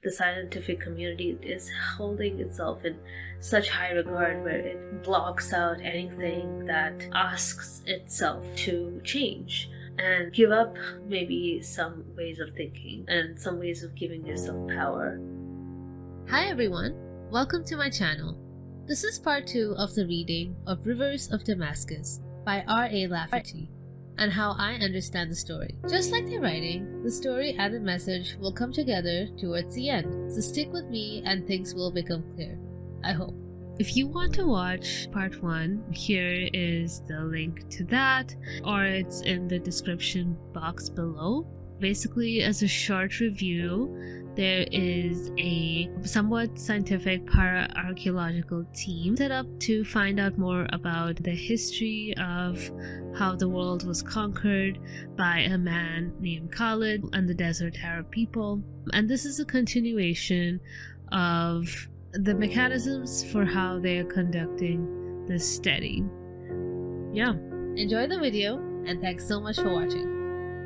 the scientific community is holding itself in such high regard, where it blocks out anything that asks itself to change and give up maybe some ways of thinking and some ways of giving yourself power. Hi everyone, welcome to my channel. This is part 2 of the reading of Rivers of Damascus by R.A Lafferty, and how I understand the story. Just like the writing, the story and the message will come together towards the end, so stick with me and things will become clear, I hope. If you want to watch part 1, here is the link to that, or it's in the description box below. Basically, as a short review, there is a somewhat scientific para-archaeological team set up to find out more about the history of how the world was conquered by a man named Khalid and the Desert Arab people. And this is a continuation of the mechanisms for how they are conducting this study. Yeah, enjoy the video and thanks so much for watching.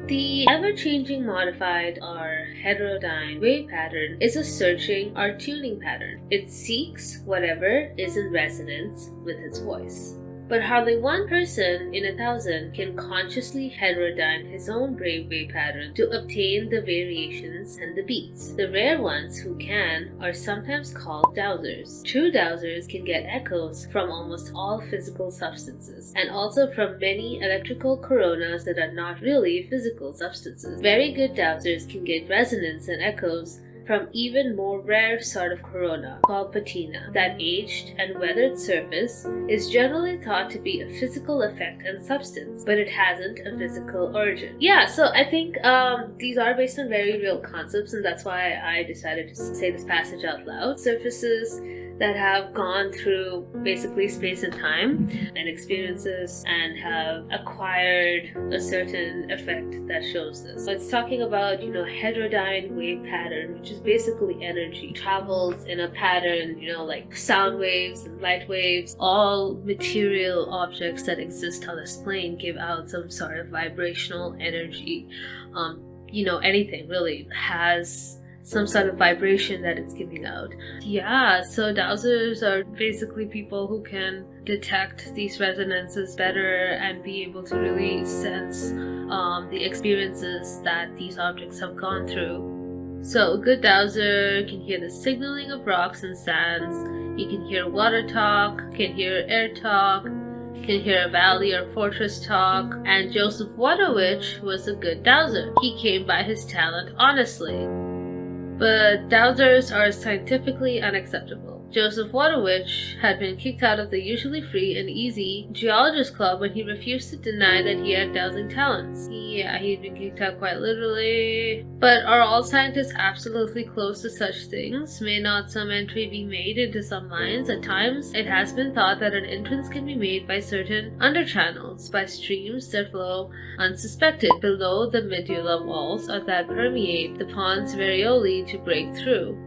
The ever-changing modified or heterodyne wave pattern is a searching or tuning pattern. It seeks whatever is in resonance with its voice. But hardly one person in 1,000 can consciously heterodyne his own wave pattern to obtain the variations and the beats. The rare ones who can are sometimes called dowsers. True dowsers can get echoes from almost all physical substances, and also from many electrical coronas that are not really physical substances. Very good dowsers can get resonance and echoes from even more rare sort of corona called patina. That aged and weathered surface is generally thought to be a physical effect and substance, but it hasn't a physical origin. Yeah, so I think these are based on very real concepts, and that's why I decided to say this passage out loud. Surfaces that have gone through basically space and time and experiences and have acquired a certain effect that shows this. So it's talking about, heterodyne wave pattern, which is basically energy. Travels in a pattern, like sound waves and light waves. All material objects that exist on this plane give out some sort of vibrational energy. Anything really has some sort of vibration that it's giving out. Yeah, so dowsers are basically people who can detect these resonances better and be able to really sense the experiences that these objects have gone through. So a good dowser can hear the signaling of rocks and sands. You can hear water talk, can hear air talk, can hear a valley or fortress talk. And Joseph Waterwitch was a good dowser. He came by his talent honestly. But dowsers are scientifically unacceptable. Joseph Waterwitch had been kicked out of the usually free and easy Geologist Club when he refused to deny that he had dowsing talents. Yeah, he'd been kicked out quite literally. But are all scientists absolutely close to such things? May not some entry be made into some lines? At times, it has been thought that an entrance can be made by certain underchannels, by streams that flow unsuspected below the medulla walls or that permeate the pons varioli to break through.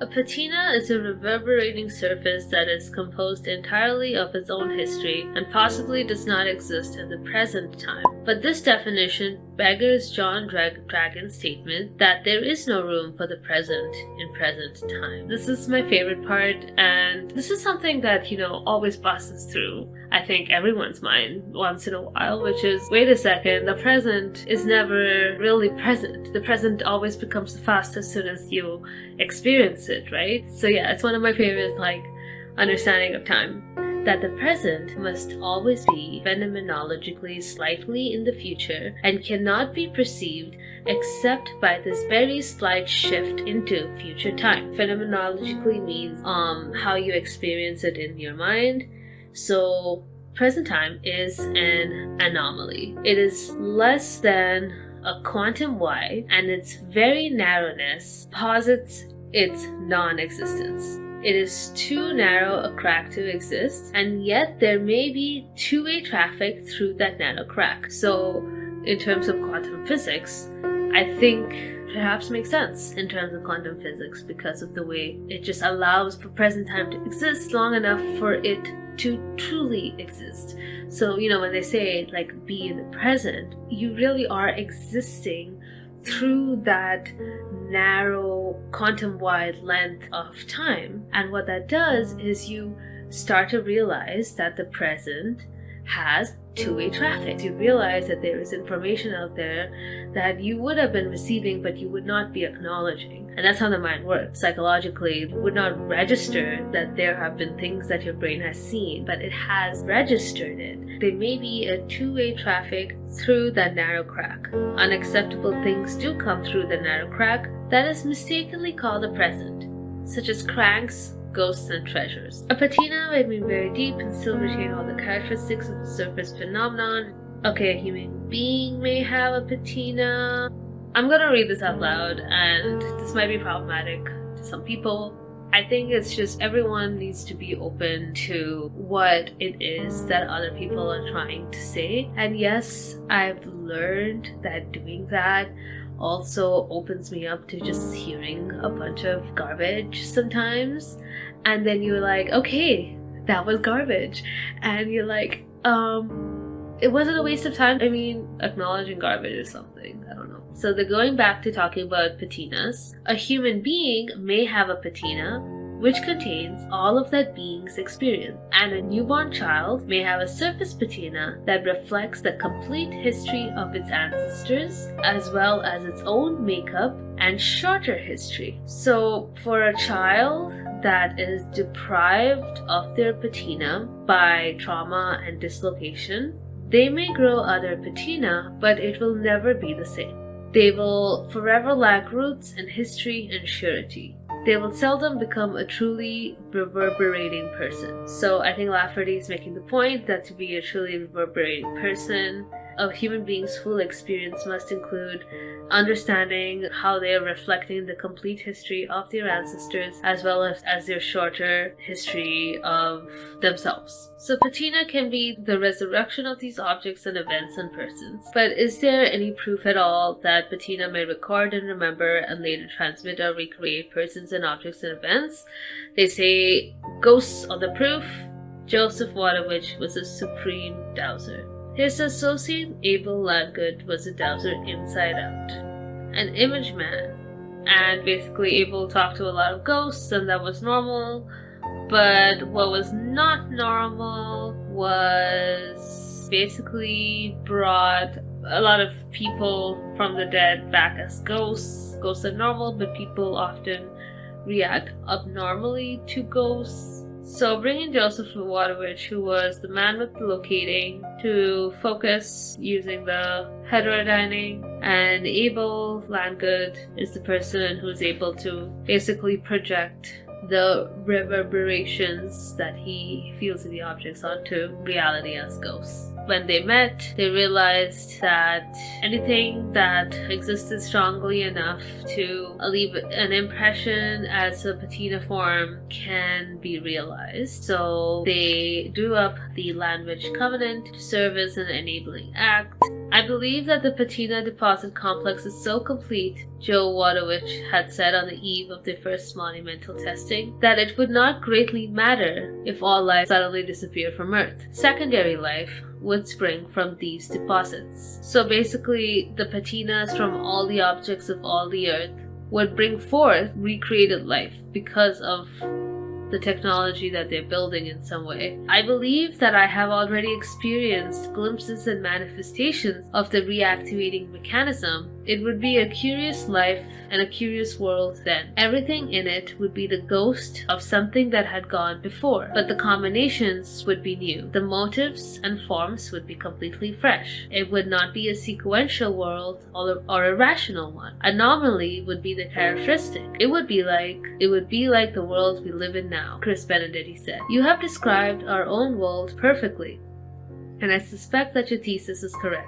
A patina is a reverberating surface that is composed entirely of its own history and possibly does not exist in the present time. But this definition beggars John Dragon's statement that there is no room for the present in present time. This is my favorite part, and this is something that, always passes through, I think, everyone's mind once in a while, which is, wait a second, the present is never really present. The present always becomes the past as soon as you experience it, right? So yeah, it's one of my favorite, understanding of time. That the present must always be phenomenologically slightly in the future and cannot be perceived except by this very slight shift into future time. Phenomenologically means how you experience it in your mind. So present time is an anomaly. It is less than a quantum wide, and its very narrowness posits its non-existence. It is too narrow a crack to exist, and yet there may be two-way traffic through that narrow crack. So in terms of quantum physics, I think perhaps makes sense in terms of quantum physics because of the way it just allows for present time to exist long enough for it to truly exist. So, when they say, be in the present, you really are existing through that narrow quantum-wide length of time. And what that does is you start to realize that the present has two-way traffic. You realize that there is information out there that you would have been receiving but you would not be acknowledging. And that's how the mind works. Psychologically, it would not register that there have been things that your brain has seen, but it has registered it. There may be a two-way traffic through that narrow crack. Unacceptable things do come through the narrow crack that is mistakenly called the present, such as cranks, ghosts, and treasures. A patina may be very deep and still retain all the characteristics of the surface phenomenon. Okay, a human being may have a patina. I'm gonna read this out loud, and this might be problematic to some people. I think it's just everyone needs to be open to what it is that other people are trying to say. And yes, I've learned that doing that also opens me up to just hearing a bunch of garbage sometimes. And then you're like, okay, that was garbage. And you're like, it wasn't a waste of time. I mean, acknowledging garbage is something, I don't know. So they're going back to talking about patinas. A human being may have a patina which contains all of that being's experience, and a newborn child may have a surface patina that reflects the complete history of its ancestors, as well as its own makeup and shorter history. So for a child that is deprived of their patina by trauma and dislocation, they may grow other patina, but it will never be the same. They will forever lack roots and history and surety. They will seldom become a truly reverberating person. So I think Lafferty is making the point that to be a truly reverberating person, a human being's full experience must include understanding how they are reflecting the complete history of their ancestors, as well as their shorter history of themselves. So patina can be the resurrection of these objects and events and persons. But is there any proof at all that patina may record and remember and later transmit or recreate persons and objects and events? They say ghosts are the proof. Joseph Waterwich was a supreme dowser. His associate Abel Landgood was a dowser inside out, an image man, and basically Abel talked to a lot of ghosts, and that was normal. But what was not normal was basically brought a lot of people from the dead back as ghosts. Ghosts are normal, but people often react abnormally to ghosts. So bringing Joseph Waterwich, who was the man with the locating, to focus using the heterodyning, and Abel Landgood is the person who's able to basically project the reverberations that he feels in the objects onto reality as ghosts. When they met, they realized that anything that existed strongly enough to leave an impression as a patina form can be realized. So they drew up the Landwich Covenant to serve as an enabling act. I believe that the patina deposit complex is so complete, Joe Waterwich had said on the eve of their first monumental testing, that it would not greatly matter if all life suddenly disappeared from Earth. Secondary life would spring from these deposits. So basically, the patinas from all the objects of all the Earth would bring forth recreated life because of the technology that they're building in some way. I believe that I have already experienced glimpses and manifestations of the reactivating mechanism. It would be a curious life and a curious world then. Everything in it would be the ghost of something that had gone before, but the combinations would be new. The motives and forms would be completely fresh. It would not be a sequential world or a rational one. Anomaly would be the characteristic. It would be like the world we live in now, Chris Benedetti said. You have described our own world perfectly, and I suspect that your thesis is correct.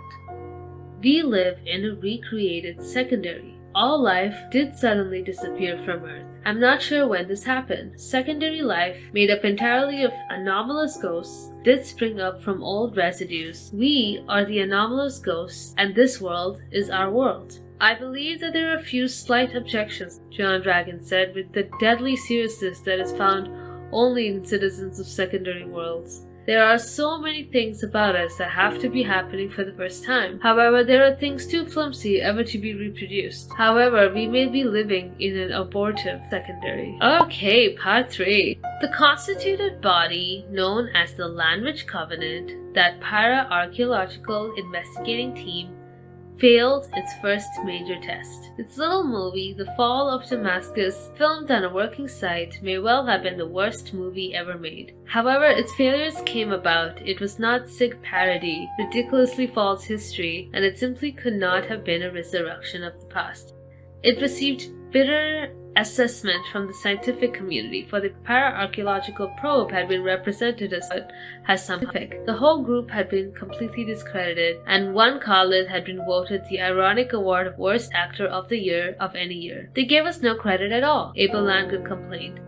We live in a recreated secondary. All life did suddenly disappear from Earth. I'm not sure when this happened. Secondary life, made up entirely of anomalous ghosts, did spring up from old residues. We are the anomalous ghosts, and this world is our world. I believe that there are a few slight objections, John Dragon said with the deadly seriousness that is found only in citizens of secondary worlds. There are so many things about us that have to be happening for the first time. However, there are things too flimsy ever to be reproduced. However, we may be living in an abortive secondary. Okay, part 3. The constituted body known as the Landwich Covenant, that para-archaeological investigating team, failed its first major test. Its little movie, The Fall of Damascus, filmed on a working site, may well have been the worst movie ever made. However, its failures came about. It was not sick parody, ridiculously false history, and it simply could not have been a resurrection of the past. It received bitter assessment from the scientific community, for the para-archaeological probe had been represented as scientific. The whole group had been completely discredited, and one Khalid had been voted the ironic award of Worst Actor of the Year of any year. They gave us no credit at all, Abel Langdon complained.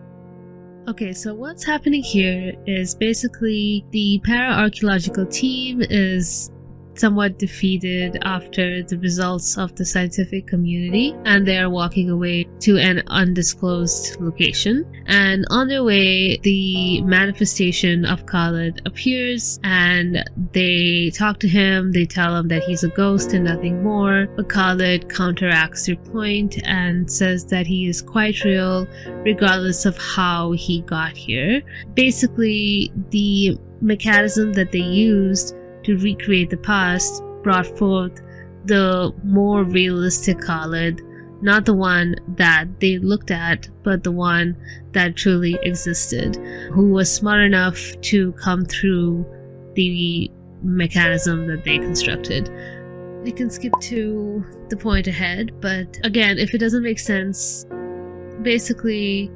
Okay, so what's happening here is basically the para-archaeological team is somewhat defeated after the results of the scientific community, and they are walking away to an undisclosed location. And on their way, the manifestation of Khalid appears, and they talk to him. They tell him that he's a ghost and nothing more, but Khalid counteracts their point and says that he is quite real regardless of how he got here. Basically, the mechanism that they used to recreate the past brought forth the more realistic Khalid, not the one that they looked at, but the one that truly existed, who was smart enough to come through the mechanism that they constructed. We can skip to the point ahead, but again, if it doesn't make sense, basically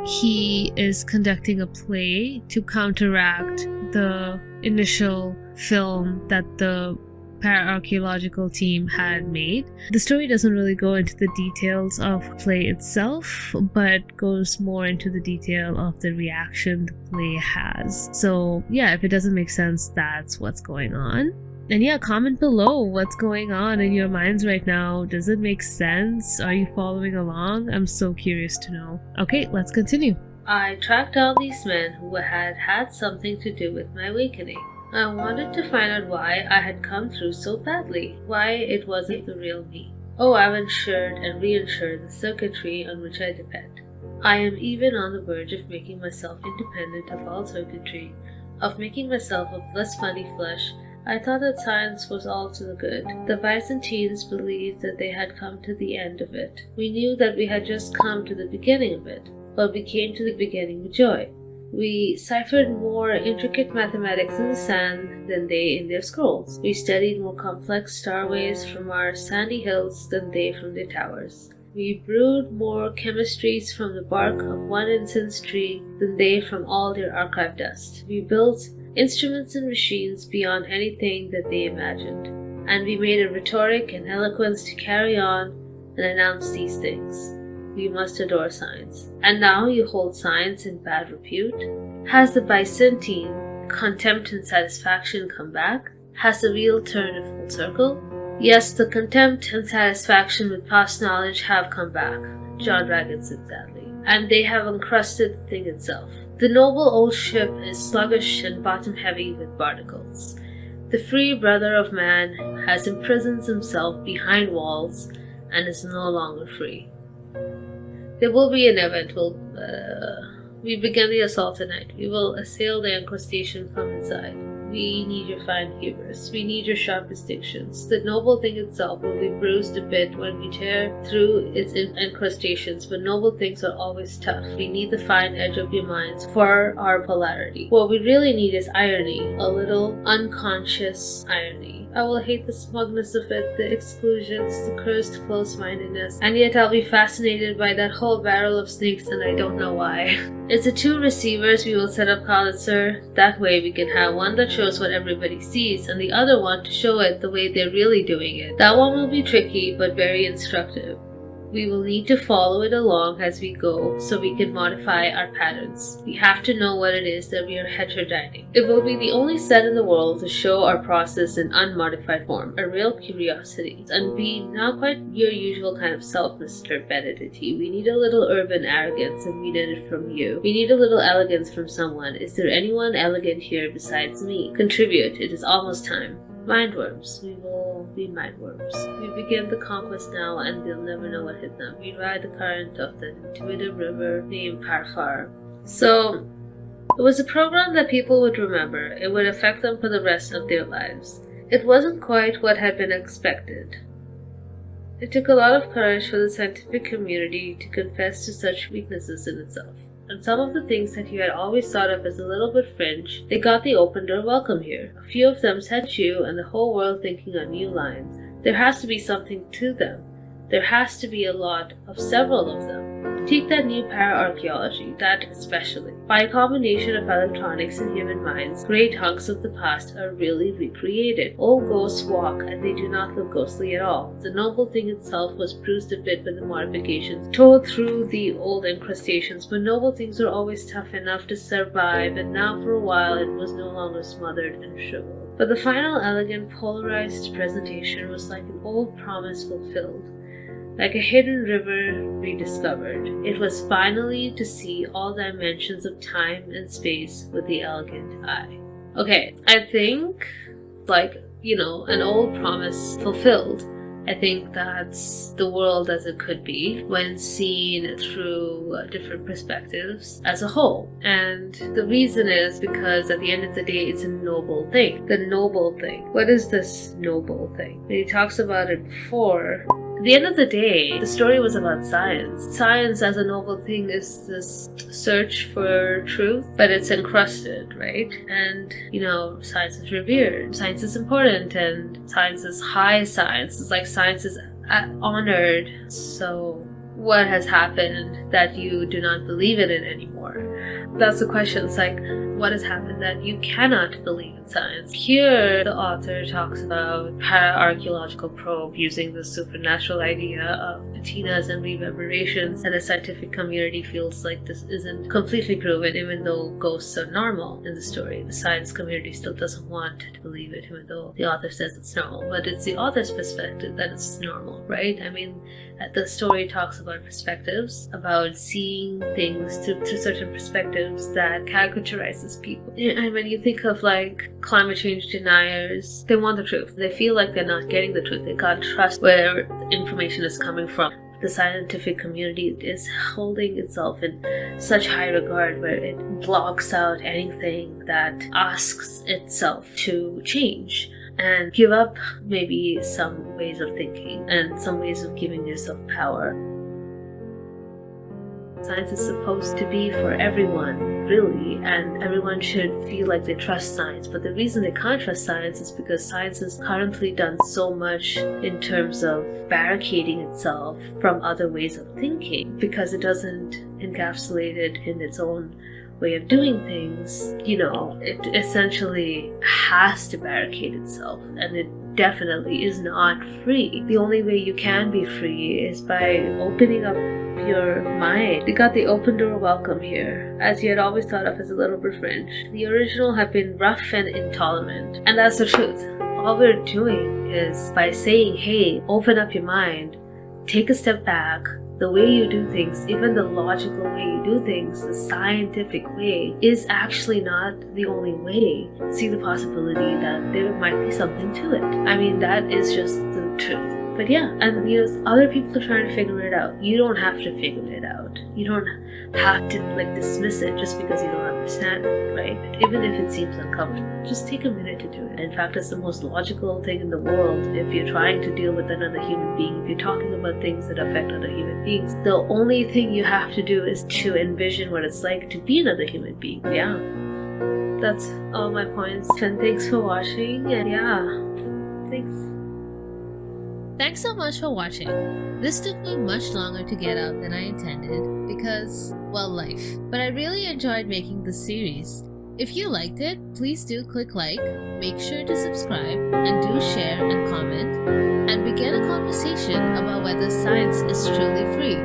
he is conducting a play to counteract the initial film that the para-archaeological team had made. The story doesn't really go into the details of play itself, but goes more into the detail of the reaction the play has. So yeah, if it doesn't make sense, that's what's going on. And yeah, comment below what's going on in your minds right now. Does it make sense? Are you following along? I'm so curious to know. Okay, let's continue. I tracked down these men who had had something to do with my awakening. I wanted to find out why I had come through so badly, why it wasn't the real me. Oh, I've insured and reinsured the circuitry on which I depend. I am even on the verge of making myself independent of all circuitry, of making myself of less funny flesh. I thought that science was all to the good. The Byzantines believed that they had come to the end of it. We knew that we had just come to the beginning of it, but we came to the beginning with joy. We ciphered more intricate mathematics in the sand than they in their scrolls. We studied more complex starways from our sandy hills than they from their towers. We brewed more chemistries from the bark of one incense tree than they from all their archive dust. We built instruments and machines beyond anything that they imagined. And we made a rhetoric and eloquence to carry on and announce these things. We must adore science. And now you hold science in bad repute? Has the Byzantine contempt and satisfaction come back? Has the wheel turned a full circle? Yes, the contempt and satisfaction with past knowledge have come back, John Raggett said sadly, and they have encrusted the thing itself. The noble old ship is sluggish and bottom-heavy with barnacles. The free brother of man has imprisoned himself behind walls and is no longer free. There will be an event. We begin the assault tonight. We will assail the incrustation from inside. We need your fine humors. We need your sharp distinctions. The noble thing itself will be bruised a bit when we tear through its incrustations, but noble things are always tough. We need the fine edge of your minds for our polarity. What we really need is irony, a little unconscious irony. I will hate the smugness of it, the exclusions, the cursed close-mindedness, and yet I'll be fascinated by that whole barrel of snakes, and I don't know why. It's the two receivers we will set up, Khalid, sir. That way we can have one that shows what everybody sees, and the other one to show it the way they're really doing it. That one will be tricky, but very instructive. We will need to follow it along as we go so we can modify our patterns. We have to know what it is that we are heterodyning. It will be the only set in the world to show our process in unmodified form, a real curiosity, and be not quite your usual kind of self, Mr. Benedicti. We need a little urban arrogance, and we need it from you. We need a little elegance from someone. Is there anyone elegant here besides me? Contribute. It is almost time. Mindworms. We will be mindworms. We begin the conquest now, and they'll never know what hit them. We ride the current of the intuitive river named Parfar. So, it was a program that people would remember. It would affect them for the rest of their lives. It wasn't quite what had been expected. It took a lot of courage for the scientific community to confess to such weaknesses in itself. And some of the things that you had always thought of as a little bit fringe, they got the open door welcome here. A few of them set you and the whole world thinking on new lines. There has to be something to them. There has to be a lot of several of them. Take that new para-archaeology, that especially. By a combination of electronics and human minds, great hunks of the past are really recreated. Old ghosts walk, and they do not look ghostly at all. The noble thing itself was bruised a bit with the modifications, tore through the old incrustations, but noble things were always tough enough to survive, and now for a while it was no longer smothered and shriveled. But the final elegant, polarized presentation was like an old promise fulfilled. Like a hidden river rediscovered. It was finally to see all dimensions of time and space with the elegant eye. Okay, I think, an old promise fulfilled. I think that's the world as it could be when seen through different perspectives as a whole. And the reason is because at the end of the day, it's a noble thing. The noble thing. What is this noble thing? And he talks about it before. At the end of the day, the story was about science. Science as a noble thing is this search for truth, but it's encrusted, right? And, science is revered. Science is important, and science is high science. It's like science is honored. So what has happened that you do not believe in it anymore? That's the question. It's like, what has happened that you cannot believe in science? Here, the author talks about para-archaeological probe using the supernatural idea of patinas and reverberations, and the scientific community feels like this isn't completely proven, even though ghosts are normal in the story. The science community still doesn't want to believe it, even though the author says it's normal. But it's the author's perspective that it's normal, right? I mean, the story talks about perspectives, about seeing things through certain perspectives that categorizes people. And when you think of climate change deniers, they want the truth. They feel like they're not getting the truth. They can't trust where the information is coming from. The scientific community is holding itself in such high regard where it blocks out anything that asks itself to change and give up maybe some ways of thinking and some ways of giving yourself power. Science is supposed to be for everyone, really, and everyone should feel like they trust science. But the reason they can't trust science is because science has currently done so much in terms of barricading itself from other ways of thinking, because it doesn't encapsulate it in its own way of doing things. It essentially has to barricade itself, and it definitely is not free. The only way you can be free is by opening up your mind. You got the open door welcome here, as you had always thought of as a little bit fringe. The original have been rough and intolerant, and that's the truth. All we're doing is by saying, hey, open up your mind, take a step back. The way you do things, even the logical way you do things, the scientific way, is actually not the only way. See the possibility that there might be something to it. I mean, that is just the truth. But yeah, and other people are trying to figure it out. You don't have to figure it out. You don't have to dismiss it just because you don't understand it, right? Even if it seems uncomfortable, just take a minute to do it. In fact, it's the most logical thing in the world. If you're trying to deal with another human being, if you're talking about things that affect other human beings, the only thing you have to do is to envision what it's like to be another human being. Yeah, that's all my points. And thanks for watching. And yeah, thanks. Thanks so much for watching. This took me much longer to get out than I intended because, well, life. But I really enjoyed making this series. If you liked it, please do click like, make sure to subscribe, and do share and comment, and begin a conversation about whether science is truly free.